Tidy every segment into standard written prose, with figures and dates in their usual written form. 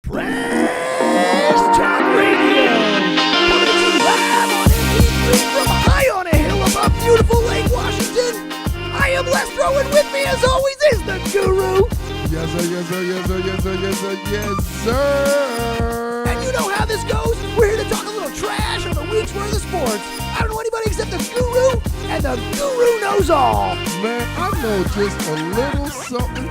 Trash Talk Radio, coming to you live on MP3 from high on a hill above beautiful Lake Washington. I am Lestro, and with me, as always, is the Guru. Yes, sir, yes, sir, yes, sir, yes, sir, yes, sir, yes, sir. And you know how this goes. We're here to talk a little trash on the week's worth of sports. I don't know anybody except the Guru, and the Guru knows all. Man, I know just a little something,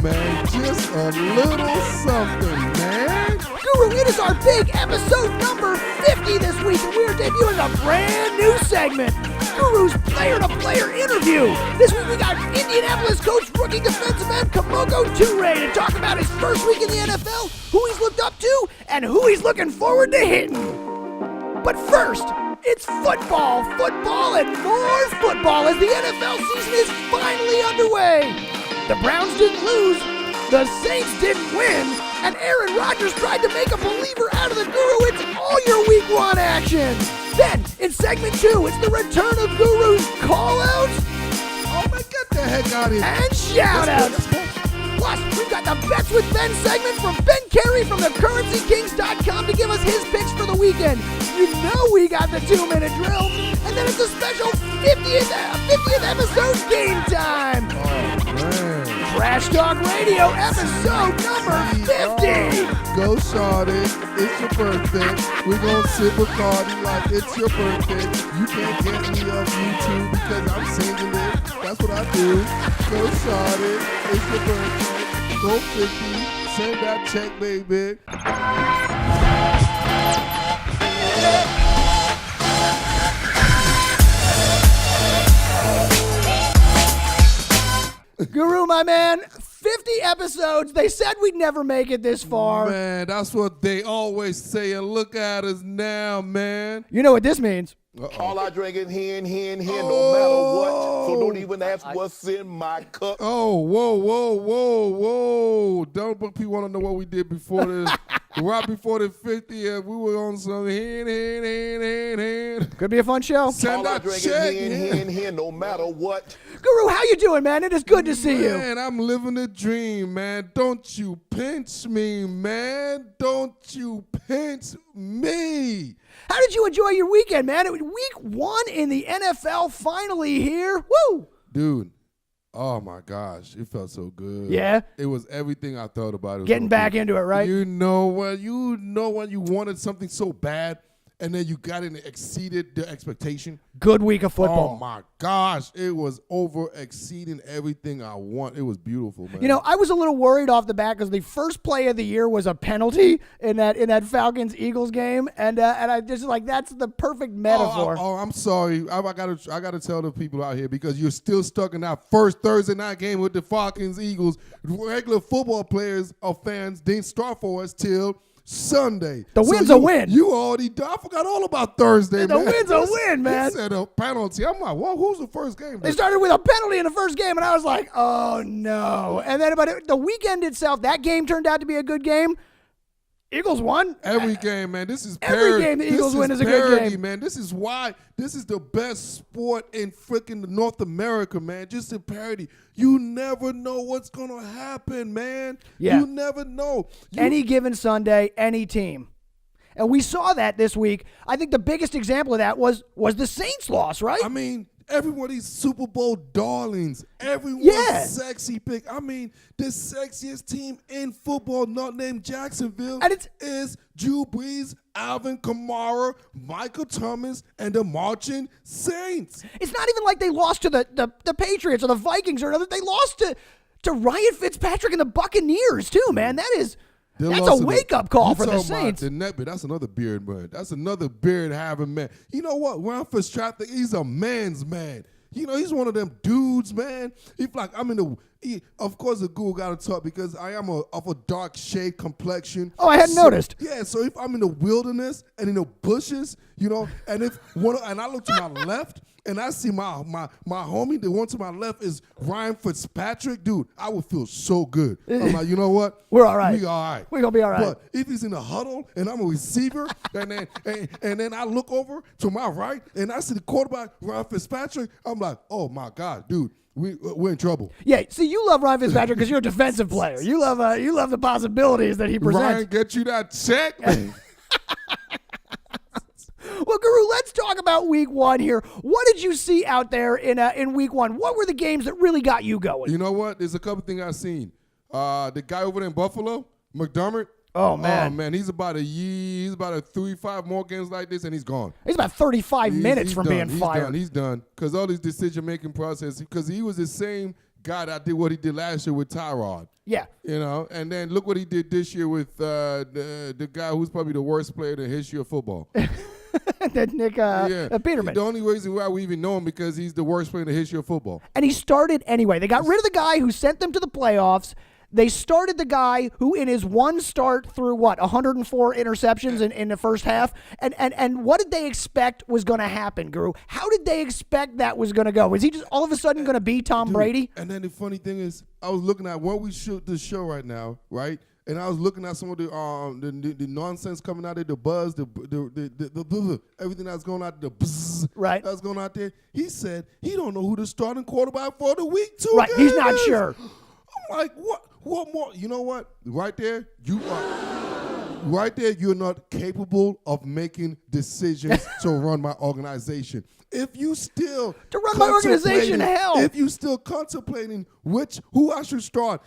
man. Just a little something, man. Guru, it is our big episode number 50 this week, and we're debuting a brand new segment, Guru's player-to-player interview. This week we got Indianapolis coach rookie defensive end Kemoko Turay to talk about his first week in the NFL, who he's looked up to, and who he's looking forward to hitting. But first, it's football, and more football as the NFL season is finally underway. The Browns didn't lose, the Saints didn't win, and Aaron Rodgers tried to make a believer out of the Guru. It's all your week one action. Then, in segment 2, it's the return of Guru's call-outs. Oh, man, get the heck out of here. And shout-outs. Plus, we've got the Bets with Ben segment from Ben Carey from thecurrencykings.com to give us his picks for the weekend. You know we got the 2-minute drill. And then it's a special 50th episode game time. Oh, man. Trash Talk Radio episode number 50. Go, Shawty. It's your birthday. We're going to sip a party like it's your birthday. You can't get me off YouTube because I'm singing it. That's what I do. Go, Shawty. It's your birthday. Go 50. Send that check, baby. Guru, my man, 50 episodes. They said we'd never make it this far. Man, that's what they always say. And look at us now, man. You know what this means. All I drink is hen, no matter what. So don't even ask what's in my cup. Oh, whoa. Don't people want to know what we did before this. Right before the 50th, we were on some hen. Could be a fun show. Send All I that drink check. is hen, no matter what. Guru, how you doing, man? It is good to see you. Man, I'm living the dream, man. Don't you pinch me, man. Don't you pinch me. How did you enjoy your weekend, man? It was week 1 in the NFL finally here. Woo! Dude, oh my gosh, it felt so good. Yeah? It was everything I thought about. It was Getting so back good. into it, right? You know when you wanted something so bad and then you got it and it exceeded the expectation. Good week of football. Oh my gosh, it was over exceeding everything I want. It was beautiful, man. You know, I was a little worried off the bat because the first play of the year was a penalty in that Falcons-Eagles game, and I just like that's the perfect metaphor. Oh, I'm sorry. I gotta tell the people out here because you're still stuck in that first Thursday night game with the Falcons-Eagles. Regular football players or fans didn't start for us till Sunday. The win's a win. You already I forgot all about Thursday, The man. win's a win, man. He said a penalty. I'm like, well, who's the first game? They started with a penalty in the first game, and I was like, oh, no. And then but the weekend itself, that game turned out to be a good game. Eagles won. Every game, man. This is Every parody. game the Eagles win is a parody, good game. man. This is why this is the best sport in freaking North America, man. Just a parody. You never know what's going to happen, man. Yeah. You never know. Any given Sunday, any team. And we saw that this week. I think the biggest example of that was the Saints loss, right? I mean, everybody's Super Bowl darlings. Everyone's sexy pick. I mean, the sexiest team in football, not named Jacksonville, And is Drew Brees, Alvin Kamara, Michael Thomas, and the Marching Saints. It's not even like they lost to the Patriots or the Vikings or another. They lost to Ryan Fitzpatrick and the Buccaneers, too, man. That's a wake-up call for the Saints. That's another beard man. That's another beard-having man. You know what? Ryan Fitzpatrick, he's a man's man. You know, he's one of them dudes, man. He's like, of course, the Google got to talk because I am of a dark shade complexion. Oh, I hadn't noticed. Yeah, so if I'm in the wilderness and in the bushes, you know, and I look to my left and I see my homie, the one to my left is Ryan Fitzpatrick, dude, I would feel so good. I'm like, you know what? We're all right. We all right. We're going to be all right. But if he's in a huddle and I'm a receiver and then I look over to my right and I see the quarterback, Ryan Fitzpatrick, I'm like, oh, my God, dude. we're in trouble. Yeah, see, you love Ryan Fitzpatrick because you're a defensive player. You love the possibilities that he presents. Ryan, get you that check. Well, Guru, let's talk about week 1 here. What did you see out there in week 1? What were the games that really got you going? You know what? There's a couple things I've seen. The guy over there in Buffalo, McDermott. Oh, man. Oh, man. He's about a 3-5 more games like this, and he's gone. He's about 35 minutes from being fired. He's done. Because all these decision-making process, because he was the same guy that did what he did last year with Tyrod. Yeah. You know, and then look what he did this year with the guy who's probably the worst player in the history of football. That Nick Peterman. The only reason why we even know him because he's the worst player in the history of football. And he started anyway. They got rid of the guy who sent them to the playoffs. They started the guy who in his one start threw, 104 interceptions in the first half? And what did they expect was going to happen, Guru? How did they expect that was going to go? Was he just all of a sudden going to be Tom Brady? And then the funny thing is, I was looking at when we shoot this show right now, right? And I was looking at some of the nonsense coming out of the buzz, the everything that's going out, the buzz right. that's going out there. He said he don't know who the starting quarterback for the week 2 right. game He's not is. sure. I'm like, what more? You know what? Right there, you're not capable of making decisions to run my organization. If you still to run my organization, hell. If you still contemplating who I should start,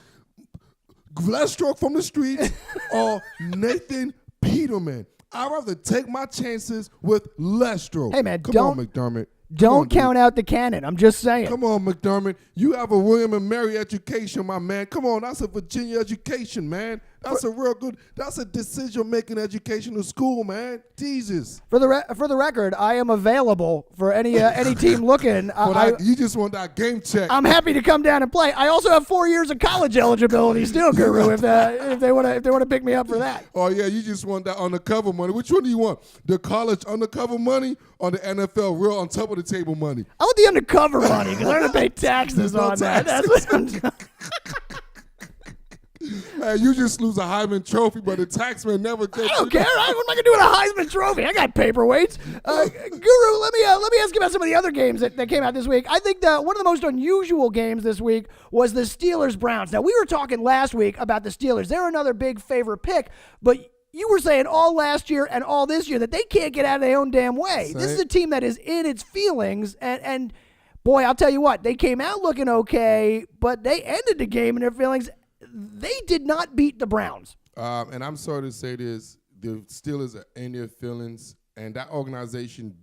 Glestroke from the streets or Nathan Peterman, I'd rather take my chances with Lestro. Hey man, Come on, McDermott. Don't count out the cannon. I'm just saying. Come on, McDermott. You have a William and Mary education, my man. Come on, that's a Virginia education, man. That's a decision-making educational school, man. Jesus. For the record, I am available for any team looking. You just want that game check. I'm happy to come down and play. I also have 4 years of college eligibility still, Guru, if they want to pick me up for that. Oh, yeah, you just want that undercover money. Which one do you want? The college undercover money or the NFL real on top of the table money? I want the undercover money because I'm going to pay taxes on that. That's what I'm doing. Hey, you just lose a Heisman Trophy, but the taxman never gets. I don't care. What am I gonna do with a Heisman Trophy? I got paperweights. Guru, let me ask you about some of the other games that came out this week. I think one of the most unusual games this week was the Steelers-Browns. Now, we were talking last week about the Steelers. They're another big favorite pick, but you were saying all last year and all this year that they can't get out of their own damn way. This is a team that is in its feelings, and boy, I'll tell you what, they came out looking okay, but they ended the game in their feelings. They did not beat the Browns. And I'm sorry to say this, the Steelers are in their feelings, and that organization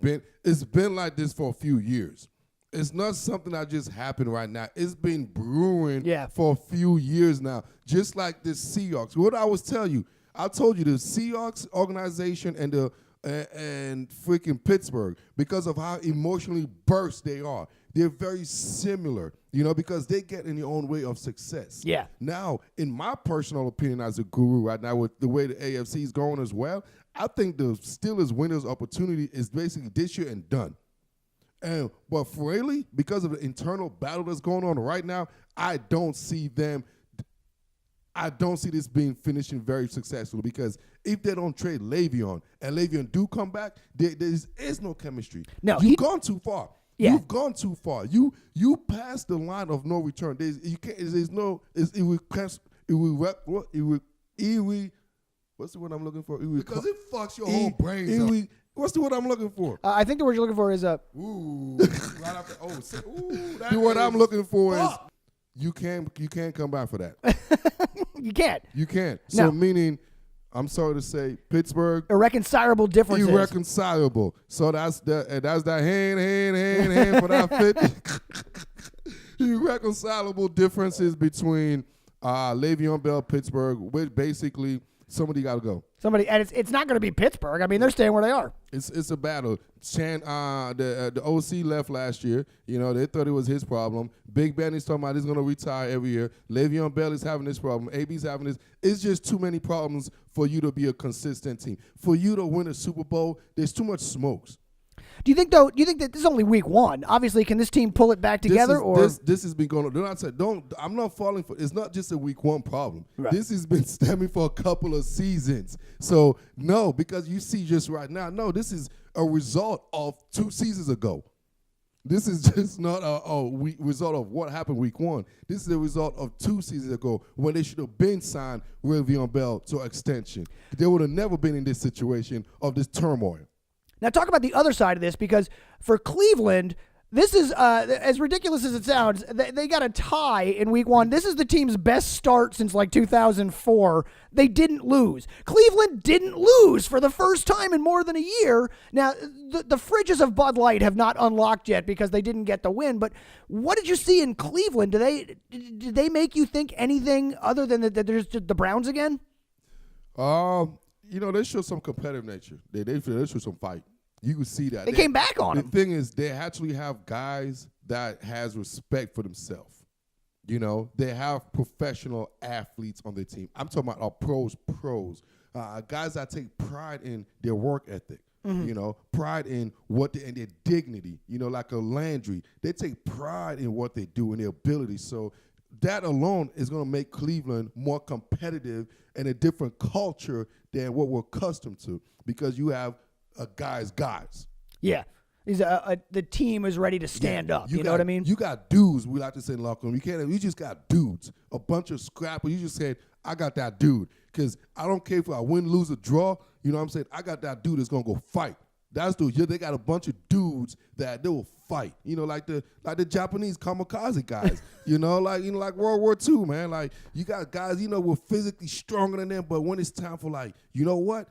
it's been like this for a few years. It's not something that just happened right now. It's been brewing for a few years now, just like the Seahawks. What I was telling you, I told you the Seahawks organization and freaking Pittsburgh, because of how emotionally burst they are. They're very similar, because they get in their own way of success. Yeah. Now, in my personal opinion as a guru right now, with the way the AFC is going as well, I think the Steelers' winners' opportunity is basically this year and done. But Fraley, because of the internal battle that's going on right now, I don't see this being finishing very successfully, because if they don't trade Le'Veon and Le'Veon do come back, there is no chemistry. No, you've gone too far. Yeah. You've gone too far. You passed the line of no return. What's the word I'm looking for? Because it fucks your whole brains up. What's the word I'm looking for? I think the word you're looking for is ooh. Right after, the word I'm looking for is you can't come back for that. You can't. You can't. So meaning, I'm sorry to say, Pittsburgh. Irreconcilable differences. Irreconcilable. So that's that hand for that fit. Irreconcilable differences between Le'Veon Bell, Pittsburgh, which basically somebody got to go. And it's not going to be Pittsburgh. I mean, they're staying where they are. It's a battle. The OC left last year. They thought it was his problem. Big Ben is talking about he's going to retire every year. Le'Veon Bell is having this problem. AB's having this. It's just too many problems for you to be a consistent team. For you to win a Super Bowl, there's too much smokes. Do you think that this is only week 1? Obviously, can this team pull it back together? This has been going on. I'm not falling for. It's not just a week 1 problem. Right. This has been stemming for a couple of seasons. So no, because you see just right now. No, this is a result of 2 seasons ago. This is just not a result of what happened week 1. This is the result of 2 seasons ago when they should have been signed Le'Veon Bell to extension. They would have never been in this situation of this turmoil. Now talk about the other side of this, because for Cleveland, this is, as ridiculous as it sounds, they got a tie in week 1. This is the team's best start since like 2004. They didn't lose. Cleveland didn't lose for the first time in more than a year. Now, the fridges of Bud Light have not unlocked yet because they didn't get the win, but what did you see in Cleveland? Did they make you think anything other than that there's just the Browns again? They show some competitive nature. They show some fight. You can see that. They came back on them. The thing is, they actually have guys that has respect for themselves. They have professional athletes on their team. I'm talking about pros, guys that take pride in their work ethic. Mm-hmm. Pride in and their dignity. Like a Landry, they take pride in what they do and their ability. So that alone is going to make Cleveland more competitive and a different culture than what we're accustomed to, because you have guys. Yeah. The team is ready to stand up. You know what I mean? You got dudes, we like to say in locker room. You just got dudes, a bunch of scrappers. You just said, I got that dude. Because I don't care if I win, lose, or draw. You know what I'm saying? I got that dude that's going to go fight. That's dude. They got a bunch of dudes that they will fight. Like the Japanese kamikaze guys. like World War II, man. Like, you got guys, we're physically stronger than them, but when it's time for you know what?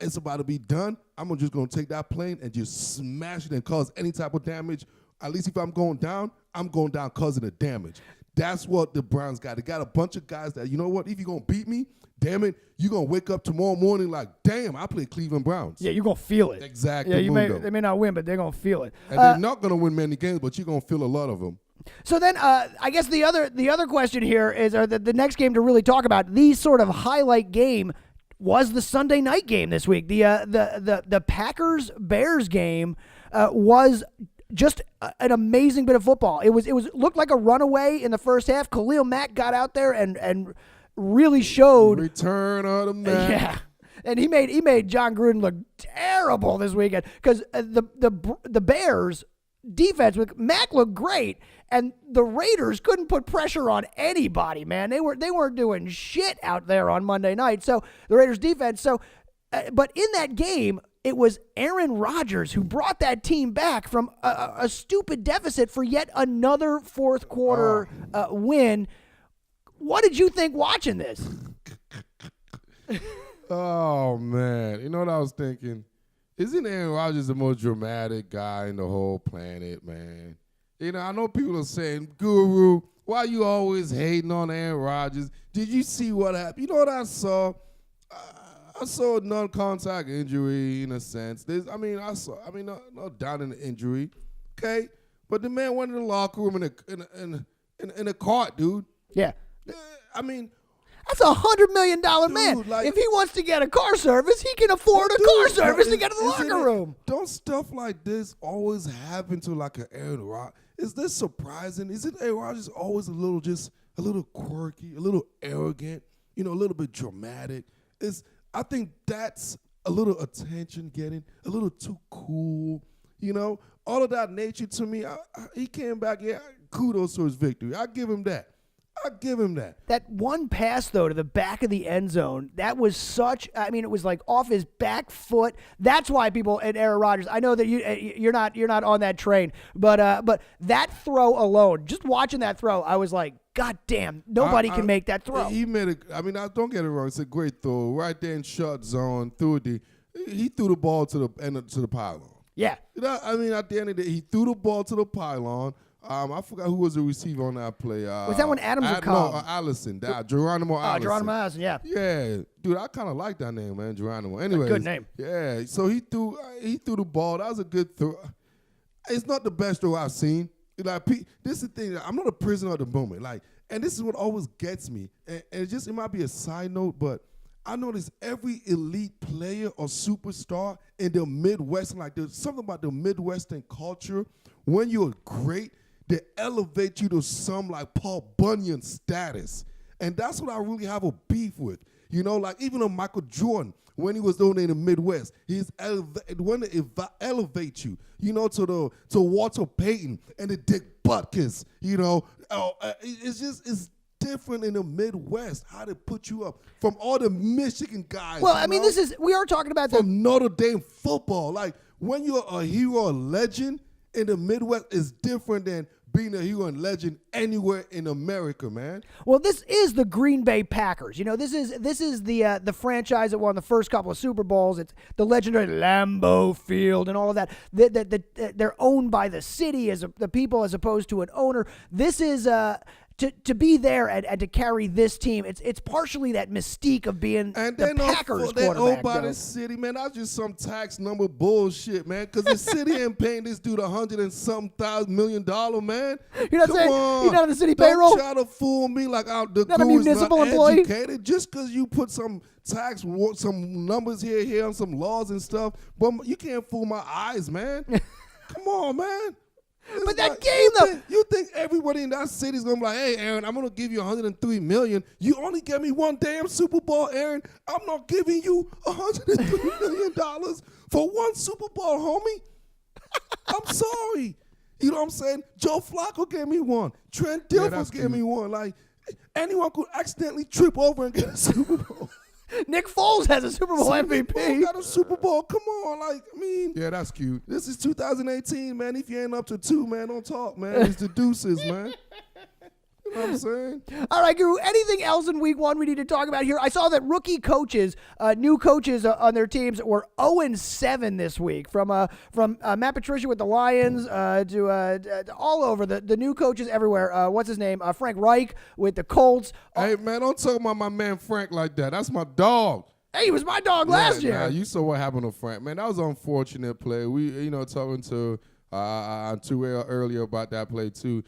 It's about to be done. I'm just going to take that plane and just smash it and cause any type of damage. At least if I'm going down causing the damage. That's what the Browns got. They got a bunch of guys that, you know what, if you're going to beat me, damn it, you're going to wake up tomorrow morning like, damn, I play Cleveland Browns. Yeah, you're going to feel it. Exactly. Yeah, they may not win, but they're going to feel it. And they're not going to win many games, but you're going to feel a lot of them. So then, I guess the other question here is, the next game to really talk about, the sort of highlight game was the Sunday night game this week. The Packers-Bears game was just an amazing bit of football. It looked like a runaway in the first half. Khalil Mack got out there and really showed return of the Mack. Yeah. And he made John Gruden look terrible this weekend, because the Bears defense with Mack looked great, and the Raiders couldn't put pressure on anybody, man. They weren't doing shit out there on Monday night. So the Raiders defense. But in that game, it was Aaron Rodgers who brought that team back from a stupid deficit for yet another fourth quarter win. What did you think watching this? Oh, man. You know what I was thinking? Isn't Aaron Rodgers the most dramatic guy in the whole planet, man? I know people are saying, Guru, why you always hating on Aaron Rodgers? Did you see what happened? You know what I saw? I saw a non-contact injury in a sense. No doubt in the injury, okay? But the man went in the locker room in a cart, dude. Yeah. That's $100 million man. If he wants to get a car service, he can afford a car service to get to the locker room. Don't stuff like this always happen to like an Aaron Rodgers? Is this surprising? Isn't Aaron Rodgers always a little quirky, a little arrogant, a little bit dramatic? I think that's a little attention getting, a little too cool, all of that nature to me. He came back, kudos to his victory. I give him that. That one pass, though, to the back of the end zone, that was it was like off his back foot. That's why people at Aaron Rodgers, I know that you're not on that train, but that throw alone, just watching that throw, I was like, God damn, nobody can make that throw. He made it. Don't get it wrong. It's a great throw right there in short zone. He threw the ball to the pylon. Yeah. At the end of the day, he threw the ball to the pylon. I forgot who was the receiver on that play. Was that when Adams or Cobb? No, Allison. Geronimo Allison. Geronimo Allison, yeah. Yeah. Dude, I kind of like that name, man, Geronimo. Anyways. Good name. Yeah. So he threw the ball. That was a good throw. It's not the best throw I've seen. This is the thing. I'm not a prisoner of the moment. And this is what always gets me. And it might be a side note, but I notice every elite player or superstar in the Midwest, there's something about the Midwestern culture. When you're great, they elevate you to some like Paul Bunyan status. And that's what I really have a beef with. You know, like even on Michael Jordan, when he was doing it in the Midwest, he's when it elevate you, you know, to Walter Payton and the Dick Butkus, you know. It's different in the Midwest, how they put you up from all the Michigan guys. Well, I mean, we are talking about from Notre Dame football. Like, when you're a hero or legend in the Midwest, is different than being a hero and legend anywhere in America, man. Well, this is the Green Bay Packers. You know, this is the franchise that won the first couple of Super Bowls. It's the legendary Lambeau Field and all of that. They're owned by the city as the people as opposed to an owner. This is to be there and to carry this team, it's partially that mystique of being the Packers quarterback. They're owned by the city, man. That's just some tax number bullshit, man. Because the city ain't paying this dude $100-and-some million, man. You're not saying you're not on the city payroll? Don't try to fool me like the not a municipal employee? Educated just because you put some tax, some numbers here, and some laws and stuff. But you can't fool my eyes, man. Come on, man. But that game, though. You think everybody in that city is going to be like, hey, Aaron, I'm going to give you $103 million. You only gave me one damn Super Bowl, Aaron. I'm not giving you $103 million for one Super Bowl, homie. I'm sorry. You know what I'm saying? Joe Flacco gave me one. Trent Dilfer gave me one. Like, anyone could accidentally trip over and get a Super Bowl. Nick Foles has a Super Bowl MVP. Foles got a Super Bowl. Come on, like, I mean. Yeah, that's cute. This is 2018, man. If you ain't up to 2, man, don't talk, man. It's the deuces, man. You know what I'm saying? All right, Guru, anything else in week 1 we need to talk about here? I saw that rookie coaches, new coaches on their teams were 0-7 this week. From Matt Patricia with the Lions to all over, the new coaches everywhere. What's his name? Frank Reich with the Colts. Hey, man, don't talk about my man Frank like that. That's my dog. Hey, he was my dog last year. Nah, you saw what happened to Frank. Man, that was an unfortunate play. We, talking to Turay earlier about that play, too.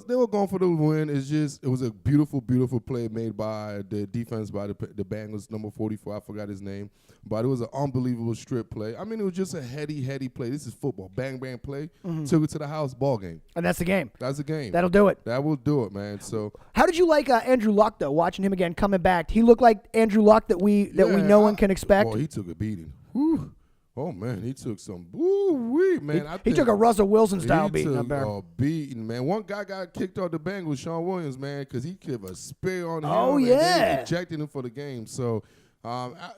They were going for the win. It was a beautiful, beautiful play made by the defense by the Bengals, number 44. I forgot his name. But it was an unbelievable strip play. I mean, it was just a heady play. This is football. Bang, bang play. Mm-hmm. Took it to the house, ball game. And that's the game. That's the game. That'll do it. That will do it, man. So, how did you like Andrew Luck, though, watching him again coming back? He looked like Andrew Luck that we know and can expect. Well, he took a beating. Whew. Oh, man, he took some woo-wee, man. He took a Russell Wilson-style beating up there. He took a beating, man. One guy got kicked off the Bengals, Sean Williams, man, because he gave a spear on him. Oh, yeah. And they ejected him for the game. So,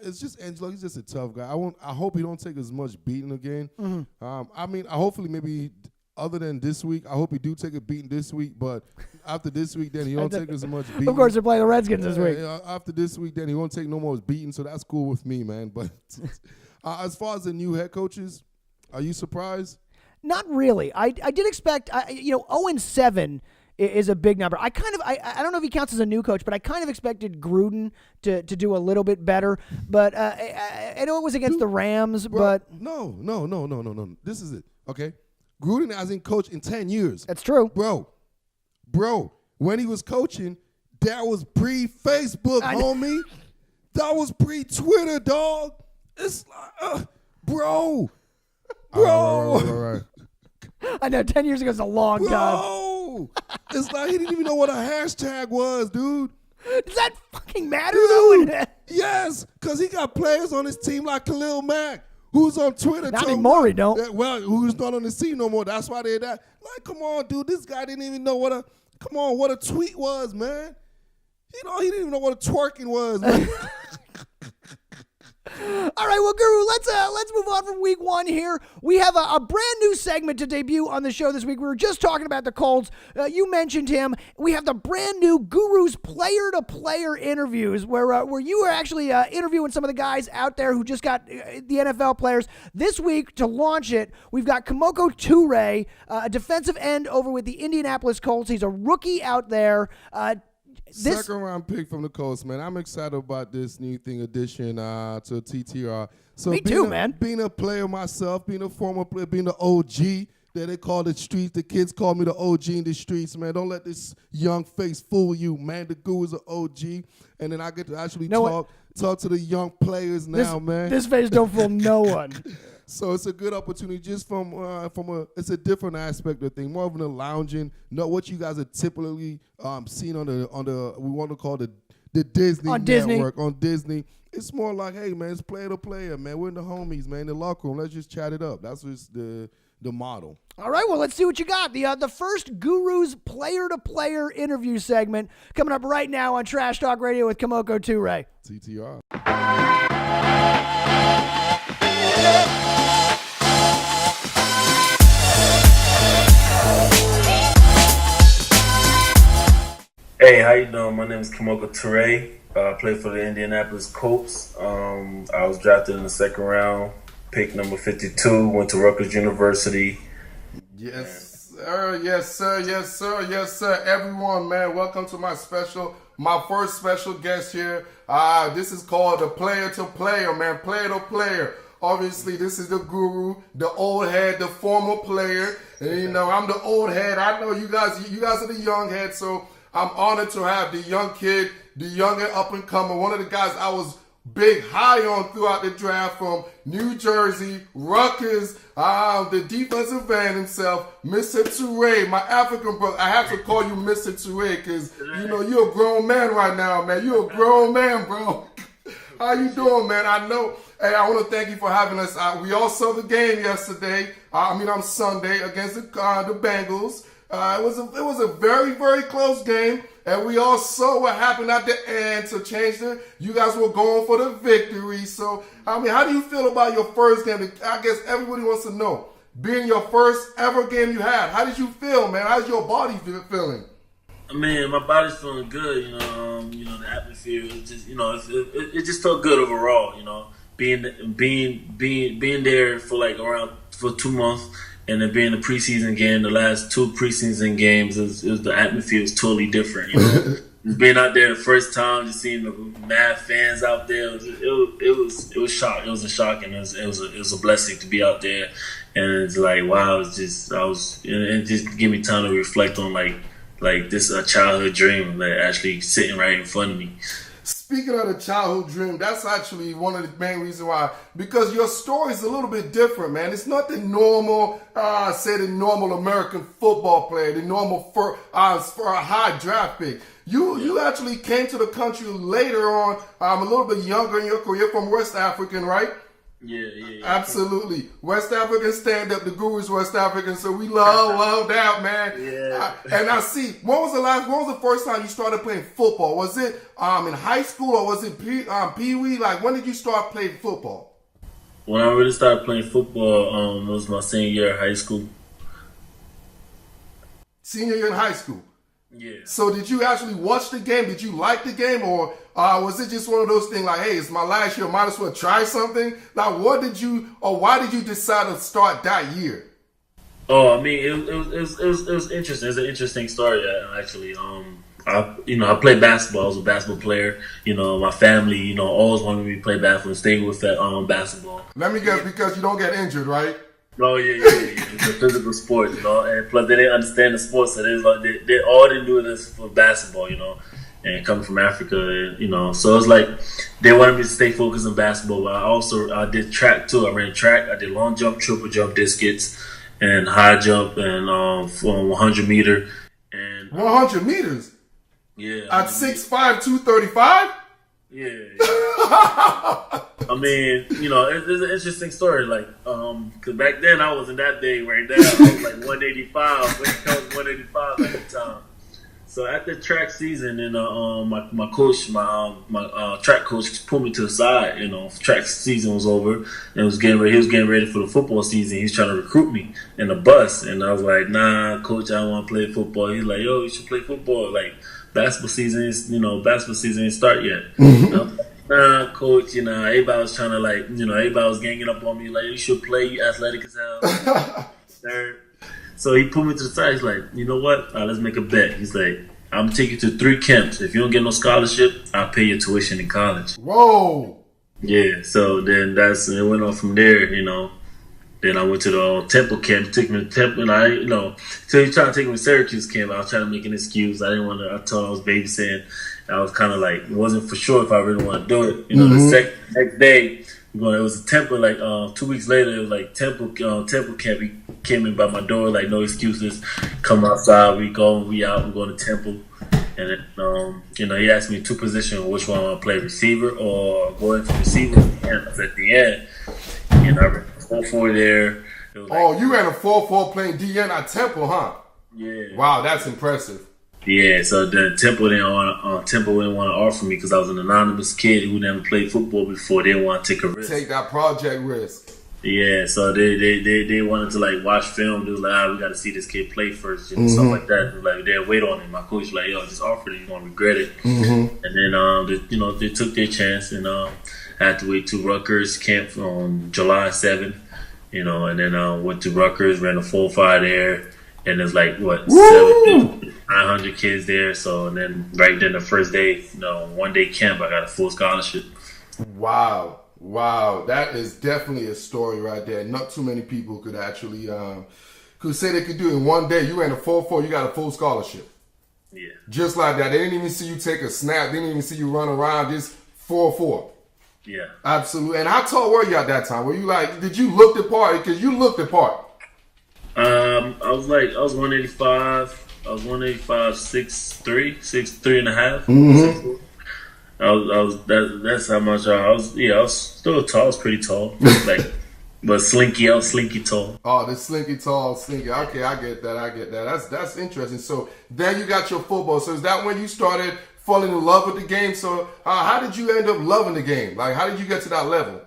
it's just Angelo. He's just a tough guy. I hope he don't take as much beating again. Mm-hmm. I mean, hopefully maybe other than this week, I hope he do take a beating this week. But after this week, then he don't take as much beating. Of course, they're playing the Redskins this week. After this week, then he won't take no more beating. So that's cool with me, man. But as far as the new head coaches, are you surprised? Not really. I did expect, 0-7 is a big number. I don't know if he counts as a new coach, but I kind of expected Gruden to do a little bit better. But I know it was against the Rams, but no. This is it. Okay, Gruden hasn't coached in 10 years. That's true, bro. When he was coaching, that was pre-Facebook, homie. That was pre-Twitter, dog. It's like, bro. All right. I know, 10 years ago is a long time. Bro, it's like he didn't even know what a hashtag was, dude. Does that fucking matter, though? Yes, because he got players on his team like Khalil Mack, who's on Twitter. Not anymore, he don't. Well, who's not on the team no more. That's why they're that. Like, come on, dude. This guy didn't even know what a tweet was, man. He didn't even know what a twerking was, man. All right, well, Guru, let's move on from week 1 here. We have a brand new segment to debut on the show this week. We were just talking about the Colts. You mentioned him. We have the brand new Guru's player-to-player interviews where you are actually interviewing some of the guys out there who just got the NFL players. This week, to launch it, we've got Kemoko Turay, a defensive end over with the Indianapolis Colts. He's a rookie out there. Second round pick from the Colts, man. I'm excited about this new addition to TTR. So me too, man. Being a player myself, being a former player, being the OG that they call the streets. The kids call me the OG in the streets, man. Don't let this young face fool you, man. The Guru is an OG, and then I get to actually talk to the young players now, man. This face don't fool no one. So it's a good opportunity just from it's a different aspect of the thing, more of a lounging, not what you guys are typically seen on the we want to call the the Disney On Disney. Network on Disney. It's more like, hey man, it's player to player, man. We're in the homies, man. In the locker room, let's just chat it up. That's just the model. All right, well, let's see what you got. The first Guru's player-to-player interview segment coming up right now on Trash Talk Radio with Kemoko Turay. TTR. Hey, how you doing? My name is Kemoko Turay. I play for the Indianapolis Colts. I was drafted in the second round, pick number 52, went to Rutgers University. Yes, sir. Yes, sir. Yes, sir. Yes, sir. Everyone, man, welcome to my first special guest here. This is called the player to player, man. Player to player. Obviously, this is the guru, the old head, the former player. And, you know, I'm the old head. I know you guys are the young head, so I'm honored to have the young kid, the young and up-and-comer, one of the guys I was big high on throughout the draft from New Jersey, Rutgers, the defensive end himself, Mr. Turay, my African brother. I have to call you Mr. Turay because, you know, you're a grown man right now, man. You're a grown man, bro. How you doing, man? I know. Hey, I want to thank you for having us. We all saw the game yesterday. On Sunday against the Bengals. It was a very, very close game, and we all saw what happened at the end to change it. You guys were going for the victory. So, how do you feel about your first game? I guess everybody wants to know. Being your first ever game you had, how did you feel, man? How's your body feeling? Man, my body's feeling good. The atmosphere. It just, it just felt good overall. Being there for 2 months. And then being the preseason game, the last 2 preseason games, the atmosphere was totally different. Just being out there the first time, just seeing the mad fans out there, it was shock. It was a shock, and it was a blessing to be out there. And it's like, wow, it just gave me time to reflect on like this is a childhood dream that actually sitting right in front of me. Speaking of the childhood dream, that's actually one of the main reasons why. Because your story is a little bit different, man. It's not the normal, the normal American football player, the normal for a high draft pick. You actually came to the country later on, a little bit younger in your career, from West African, right? Yeah. Absolutely. West African stand-up, the Guru's West African, so we love that, man. Yeah. And I see, when was the first time you started playing football? Was it in high school or was it Pee-wee? Like, when did you start playing football? When I really started playing football, it was my senior year of high school. Senior year in high school? Yeah. So did you actually watch the game? Did you like the game? Or was it just one of those things like, hey, it's my last year, might as well try something? Like, why did you decide to start that year? Oh, I mean, it was interesting. It's an interesting story, actually. I played basketball. I was a basketball player. My family, always wanted me to play basketball, stay with that basketball. Let me guess, because you don't get injured, right? Oh yeah. It's a physical sport, and plus they didn't understand the sport, so they all they do is for basketball, and coming from Africa, so it's like they wanted me to stay focused on basketball. But I did track too. I ran track. I did long jump, triple jump, discus, and high jump, and from 100 meter. And 100 meters. Yeah. At 6'5", 235. Yeah. I mean, it's an interesting story. Like, because back then I wasn't that big. Right now, I was like 185. When I was 185 at the time. So at the track season, and my coach, my track coach, pulled me to the side. Track season was over, and he was getting ready for the football season. He's trying to recruit me in the bus, and I was like, "Nah, coach, I don't want to play football." He's like, "Yo, you should play football. Like, basketball season didn't start yet." Nah, coach, everybody was trying to everybody was ganging up on me, like, you should play, you athletic as hell. So he pulled me to the side, he's like, you know what, let's make a bet. He's like, I'm gonna take you to 3 camps. If you don't get no scholarship, I'll pay your tuition in college. Whoa. Yeah, so then it went on from there, Then I went to the Temple camp, took me to Temple, and so he tried to take me to Syracuse camp. I was trying to make an excuse. I told I was babysitting. I was kind of like, wasn't for sure if I really want to do it. The next day, it was a Temple, 2 weeks later, it was like Temple camp. He came in by my door, like, no excuses. Come outside, we out, we're going to Temple. And then, he asked me 2 positions, which one I want to play, receiver or go in for receiver. And at the end, I ran 4-4 there. You ran a 4-4 playing DN at Temple, huh? Yeah. Wow, that's impressive. Yeah, so then Temple didn't want to offer me because I was an anonymous kid who never played football before. They didn't want to take a risk. Take that project risk. Yeah, so they wanted to like watch film. They was like, we got to see this kid play first, and stuff like that. Like they'd wait on him. My coach was like, just offer it. You're gonna regret it. And then they took their chance, and I had to wait to Rutgers camp on July 7th. And then went to Rutgers, ran a 4-5 there, and there's like 900 kids there. So and then right then the first day, 1 day camp, I got a full scholarship. Wow, that is definitely a story right there. Not too many people could actually could say they could do it in 1 day. You ran a 4-4, you got a full scholarship. Yeah. Just like that. They didn't even see you take a snap. They didn't even see you run around. Just 4-4. Yeah. Absolutely. And how tall were you at that time? Were you did you look the part? Because you looked the part. I was 185. I was 185, 6'3" and a half. That's how much I was. Yeah, I was still tall. I was pretty tall. But slinky. I was slinky tall. Oh, the slinky tall, slinky. Okay, I get that. That's interesting. So then you got your football. So is that when you started falling in love with the game? So how did you end up loving the game? Like, how did you get to that level?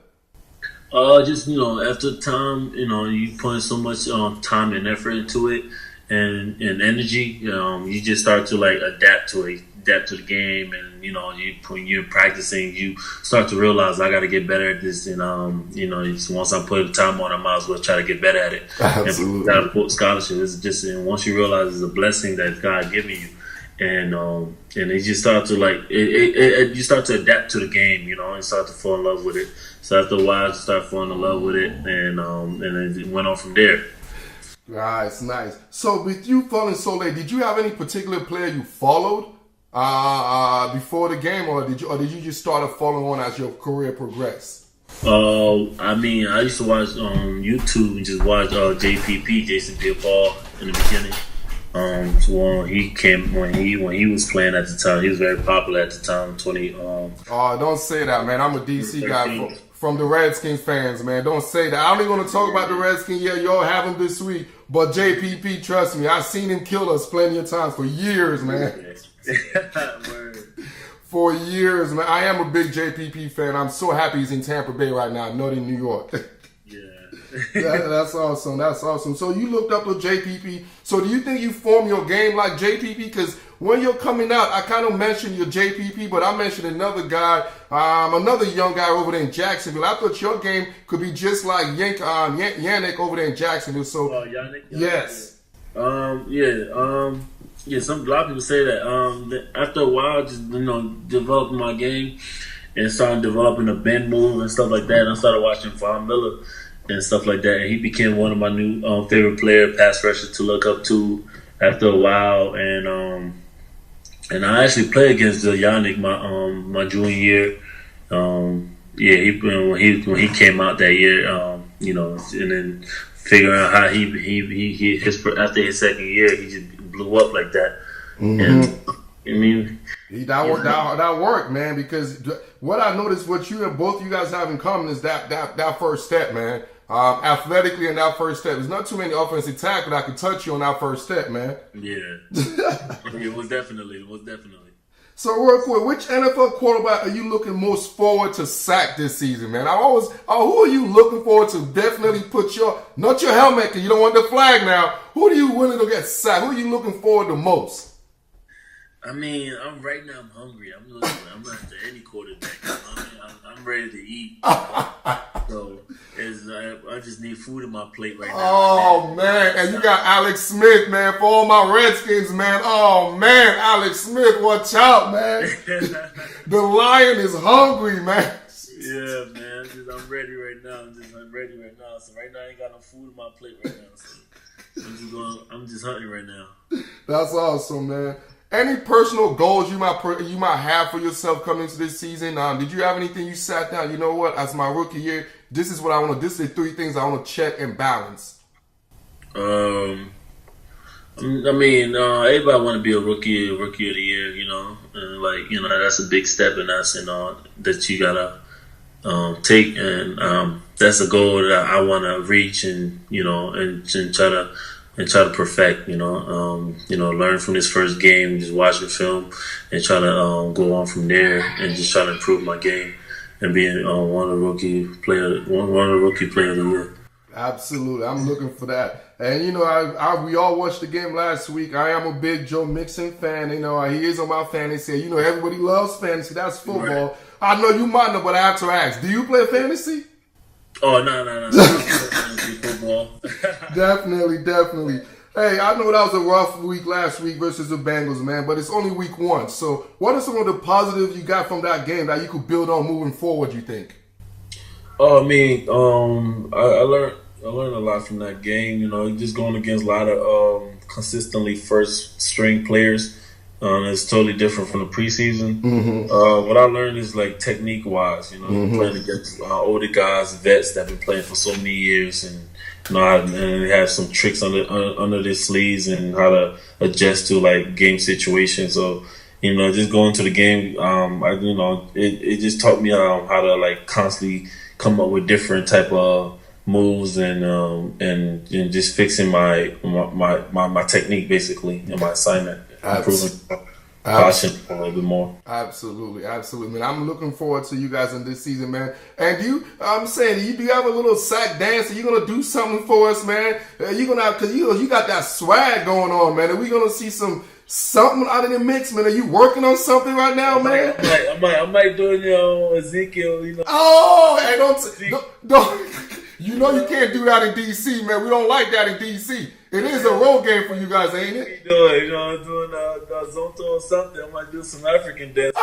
Just after time, you put so much time and effort into it and energy. You just start to adapt to the game, and when you're practicing, you start to realize I got to get better at this, and once I put the time on, I might as well try to get better at it. Absolutely. And got a full scholarship. It's just, and once you realize it's a blessing that God giving you, and you just start to you start to adapt to the game, and start to fall in love with it. So after a while, I start falling in love with it, and it went on from there. Nice. So with you falling so late, did you have any particular player you followed before the game, or did you just start following on as your career progressed? I used to watch YouTube and just watch JPP, Jason Pierre-Paul, in the beginning. So when he was playing at the time, he was very popular at the time. Don't say that, man. I'm a DC guy from the Redskins fans, man. Don't say that. I don't even want to talk about the Redskins. Yeah, y'all have them this week, but JPP, trust me, I've seen him kill us plenty of times for years, man. For years, man. I am a big JPP fan. I'm so happy he's in Tampa Bay right now, not in New York. That's awesome. So you looked up to JPP. So do you think you form your game like JPP? Because when you're coming out, I kind of mentioned your JPP, but I mentioned another guy, another young guy over there in Jacksonville. I thought your game could be just like Yannick over there in Jacksonville. So Yannick? Yes. A lot of people say that. After a while, just developing my game and starting developing a bend move and stuff like that. And I started watching Von Miller and stuff like that, and he became one of my new favorite player pass rushers to look up to after a while. And I actually played against Yannick my junior year. When he came out that year, and then figuring out how after his second year, he just blew up like that. And that worked, man. Because what I noticed, what you and both you guys have in common is that first step, man. Athletically in that first step. There's not too many offensive tackles that can touch you on that first step, man. Yeah. It was definitely. So real quick, which NFL quarterback are you looking most forward to sack this season, man? Who are you looking forward to definitely put not your helmet, because you don't want the flag now. Who do you willing to get sacked? Who are you looking forward to most? I'm hungry. I'm after any quarterback. I'm ready to eat. So I just need food on my plate right now. Oh, man. And you got Alex Smith, man, for all my Redskins, man. Oh, man. Alex Smith, watch out, man. The Lion is hungry, man. Yeah, man. I'm ready right now. I'm ready right now. So right now I ain't got no food on my plate right now. So I'm just hunting right now. That's awesome, man. Any personal goals you might have for yourself coming into this season? Did you have anything you sat down? You know what? As my rookie year, this is what I want to. This is the 3 things I want to check and balance. I mean, everybody want to be a rookie of the year, and that's a big step in us, that you gotta take, and that's a goal that I want to reach, and try to perfect, learn from this first game, just watch the film, and try to go on from there, and just try to improve my game, and being one of the rookie player of the year. Absolutely, I'm looking for that. And we all watched the game last week. I am a big Joe Mixon fan. He is on my fantasy. Everybody loves fantasy. That's football. Right. I know you might know, but I have to ask: do you play fantasy? Oh no. Football. Definitely. Hey, I know that was a rough week last week versus the Bengals, man, but it's only week 1. So what are some of the positives you got from that game that you could build on moving forward, you think? Oh, I mean, I learned a lot from that game. Just going against a lot of consistently first string players. It's totally different from the preseason. Mm-hmm. What I learned is technique wise. Playing against older guys, vets that have been playing for so many years, and they have some tricks under their sleeves and how to adjust to game situations. So just going to the game, it just taught me how to constantly come up with different type of moves and just fixing my technique basically and my assignment, improving caution a little bit more. Absolutely, man. I'm looking forward to you guys in this season, man. And do you have a little sack dance? Are you gonna do something for us, man? You gonna have, cause you got that swag going on, man. Are we gonna see something out of the mix, man? Are you working on something right now, man? I might do Ezekiel. Oh, hey, don't. You can't do that in DC, man. We don't like that in DC. It is a road game for you guys, ain't it? I'm doing Zonto or something. I might do some African dance.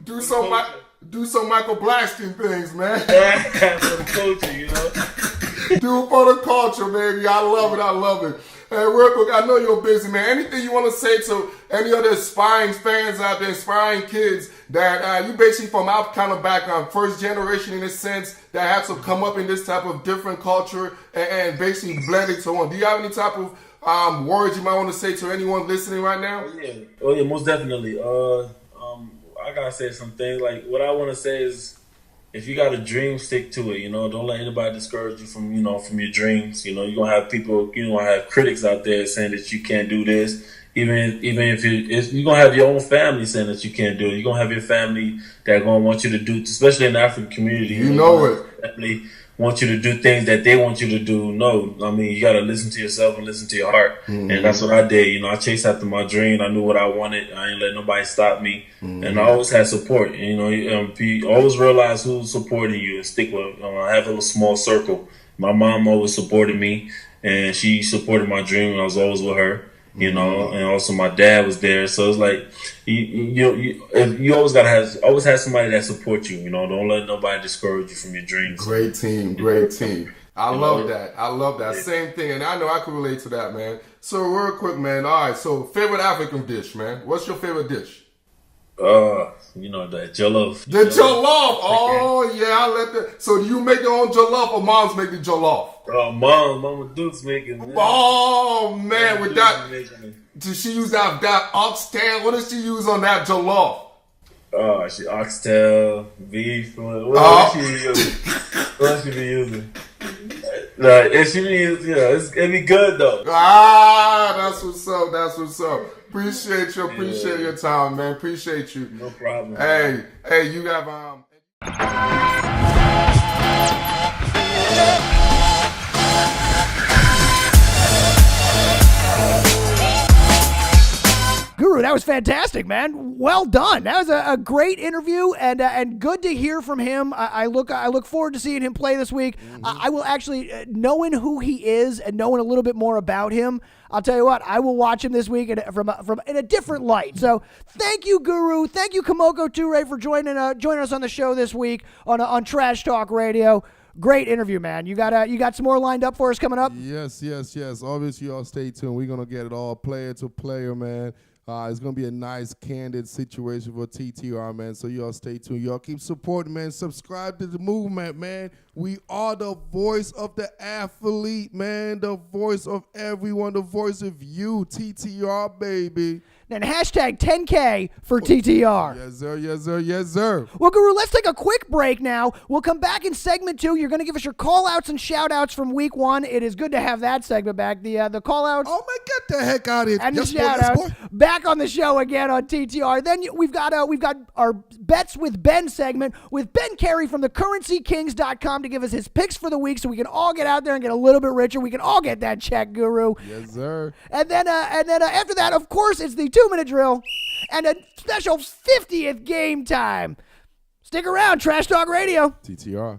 Do some Michael Blackston things, man. For the culture, Do it for the culture, baby. I love it. Hey, real quick, I know you're busy, man. Anything you want to say to any other aspiring fans out there, aspiring kids that you basically from our kind of background, first generation in a sense, that have to come up in this type of different culture and basically blend it to one. Do you have any type of words you might want to say to anyone listening right now? Oh yeah, most definitely. I gotta say some things. What I want to say is, if you got a dream, stick to it. Don't let anybody discourage you from your dreams. You're gonna have people, you're gonna have critics out there saying that you can't do this. Even if you're gonna have your own family saying that you can't do it. You're gonna have your family that gonna want you to do, especially in the African community. You know it. Family want you to do things that they want you to do. No, I mean, you gotta listen to yourself and listen to your heart. Mm-hmm. And that's what I did. I chased after my dream. I knew what I wanted. I ain't let nobody stop me. Mm-hmm. And I always had support. You always realize who's supporting you and stick with. I have a little small circle. My mom always supported me, and she supported my dream, and I was always with her. And also my dad was there. So it's you always always have somebody that supports you. Don't let nobody discourage you from your dreams. Great team. I love that. Same thing, and I know I can relate to that, man. So real quick, man. All right. So favorite African dish, man. What's your favorite dish? The jollof. The jollof. Oh yeah, So do you make your own jollof or moms make the jollof? Mama Duke's making it. Oh man, with that, did she use that oxtail? What does she use on that jollof? She oxtail, beef. What she be using? If she be using, it'd be good though. That's what's up. Appreciate your time, man. Appreciate you. No problem. Hey, you have Guru, that was fantastic, man. Well done. That was a great interview, and good to hear from him. I look forward to seeing him play this week. Mm-hmm. I will actually, knowing who he is and knowing a little bit more about him, I'll tell you what, I will watch him this week from in a different light. So thank you, Guru. Thank you, Kemoko Turay, for joining us on the show this week on Trash Talk Radio. Great interview, man. You got some more lined up for us coming up? Yes. Obviously, y'all stay tuned. We're going to get it all player to player, man. It's going to be a nice, candid situation for TTR, man. So y'all stay tuned. Y'all keep supporting, man. Subscribe to the movement, man. We are the voice of the athlete, man. The voice of everyone. The voice of you, TTR, baby. And hashtag 10K for TTR. Yes, sir. Yes, sir. Yes, sir. Well, Guru, let's take a quick break now. We'll come back in segment 2. You're going to give us your call-outs and shout-outs from week 1. It is good to have that segment back. The call-outs. Oh, man, get the heck out of here. And Yes, the boy, yes, shout-outs boy. back on the show again on TTR. Then we've got our Bets with Ben segment with Ben Carey from thecurrencykings.com to give us his picks for the week so we can all get out there and get a little bit richer. We can all get that check, Guru. Yes, sir. And then after that, of course, it's the 2-minute drill and a special 50th game time. Stick around, Trash Talk Radio. TTR.